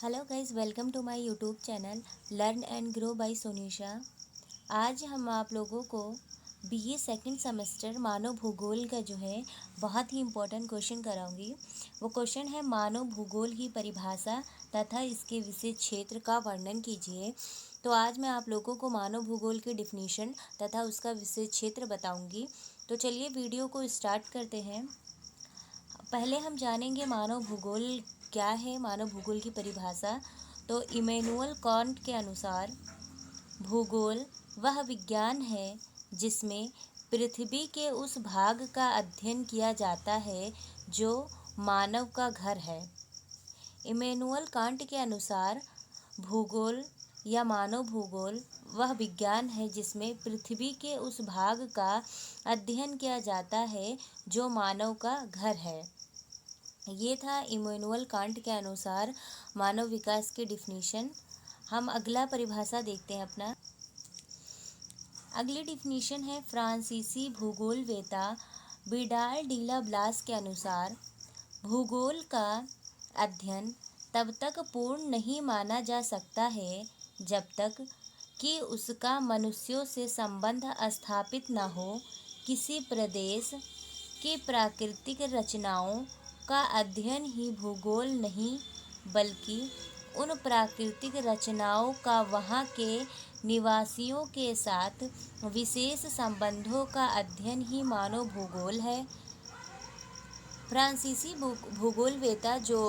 Hello guys, welcome to my YouTube channel learn and grow by Sonisha. आज हम आप लोगों को बीए सेकंड सेमेस्टर मानव भूगोल का जो है बहुत ही इम्पोर्टेंट क्वेश्चन कराऊंगी। वो क्वेश्चन है मानव भूगोल की परिभाषा तथा इसके विशेष क्षेत्र का वर्णन कीजिए। तो आज मैं आप लोगों को मानव भूगोल की डिफिनीशन तथा उसका विशेष क्षेत्र बताऊंगी। तो चलिए वीडियो को स्टार्ट करते हैं। पहले हम जानेंगे मानव भूगोल क्या है। मानव भूगोल की परिभाषा तो इमैनुअल कांट के अनुसार भूगोल वह विज्ञान है जिसमें पृथ्वी के उस भाग का अध्ययन किया जाता है जो मानव का घर है। इमैनुअल कांट के अनुसार भूगोल या मानव भूगोल वह विज्ञान है जिसमें पृथ्वी के उस भाग का अध्ययन किया जाता है जो मानव का घर है। ये था इमैनुअल कांट के अनुसार मानव विकास की डिफिनीशन। हम अगला परिभाषा देखते हैं अपना। अगली डिफिनीशन है फ्रांसीसी भूगोलवेता विडाल डी ला ब्लास के अनुसार भूगोल का अध्ययन तब तक पूर्ण नहीं माना जा सकता है जब तक कि उसका मनुष्यों से संबंध स्थापित न हो। किसी प्रदेश की प्राकृतिक रचनाओं का अध्ययन ही भूगोल नहीं बल्कि उन प्राकृतिक रचनाओं का वहाँ के निवासियों के साथ विशेष संबंधों का अध्ययन ही मानव भूगोल है। फ्रांसीसी भूगोलवेता जो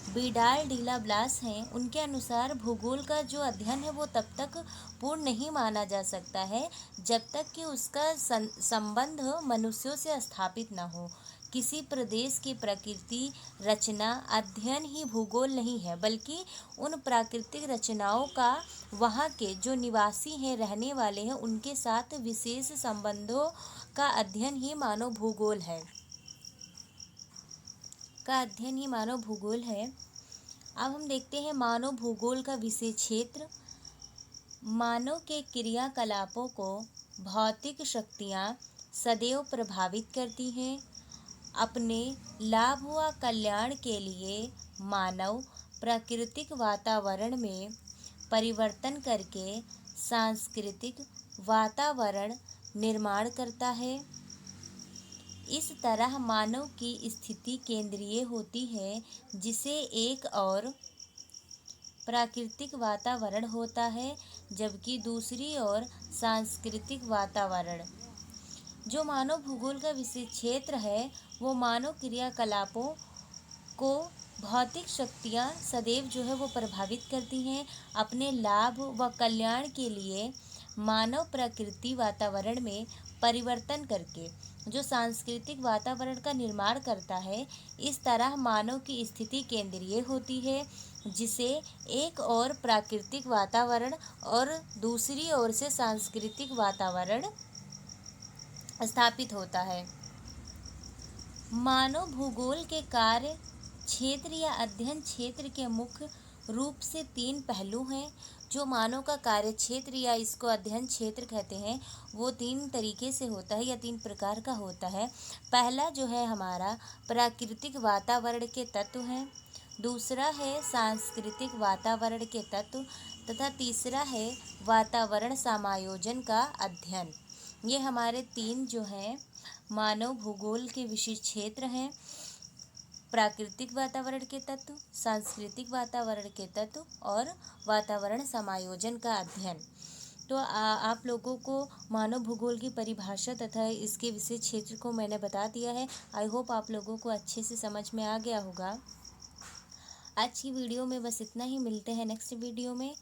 विडाल डी ला ब्लास हैं, उनके अनुसार भूगोल का जो अध्ययन है वो तब तक पूर्ण नहीं माना जा सकता है जब तक कि उसका संबंध मनुष्यों से स्थापित न हो। किसी प्रदेश की प्रकृति रचना अध्ययन ही भूगोल नहीं है बल्कि उन प्राकृतिक रचनाओं का वहाँ के जो निवासी हैं, रहने वाले हैं, उनके साथ विशेष संबंधों का अध्ययन ही मानव भूगोल है। अब हम देखते हैं मानव भूगोल का विशेष क्षेत्र। मानव के क्रियाकलापों को भौतिक शक्तियाँ सदैव प्रभावित करती हैं। अपने लाभ व कल्याण के लिए मानव प्राकृतिक वातावरण में परिवर्तन करके सांस्कृतिक वातावरण निर्माण करता है। इस तरह मानव की स्थिति केंद्रीय होती है जिसे एक और प्राकृतिक वातावरण होता है जबकि दूसरी ओर सांस्कृतिक वातावरण। जो मानव भूगोल का विशेष क्षेत्र है वो मानव क्रियाकलापों को भौतिक शक्तियाँ सदैव जो है वो प्रभावित करती हैं। अपने लाभ व कल्याण के लिए मानव प्रकृति वातावरण में परिवर्तन करके जो सांस्कृतिक वातावरण का निर्माण करता है। इस तरह मानव की स्थिति केंद्रीय होती है जिसे एक और प्राकृतिक वातावरण और दूसरी ओर से सांस्कृतिक वातावरण स्थापित होता है। मानव भूगोल के कार्य क्षेत्र या अध्ययन क्षेत्र के मुख्य रूप से 3 पहलू हैं। जो मानव का कार्य क्षेत्र या इसको अध्ययन क्षेत्र कहते हैं वो 3 तरीके से होता है या 3 प्रकार का होता है। पहला जो है हमारा प्राकृतिक वातावरण के तत्व हैं, दूसरा है सांस्कृतिक वातावरण के तत्व तथा तीसरा है वातावरण समायोजन का अध्ययन। ये हमारे 3 जो हैं मानव भूगोल के विशेष क्षेत्र हैं। प्राकृतिक वातावरण के तत्व, सांस्कृतिक वातावरण के तत्व और वातावरण समायोजन का अध्ययन। तो आप लोगों को मानव भूगोल की परिभाषा तथा इसके विशेष क्षेत्र को मैंने बता दिया है। आई होप आप लोगों को अच्छे से समझ में आ गया होगा। आज की वीडियो में बस इतना ही। मिलते हैं नेक्स्ट वीडियो में।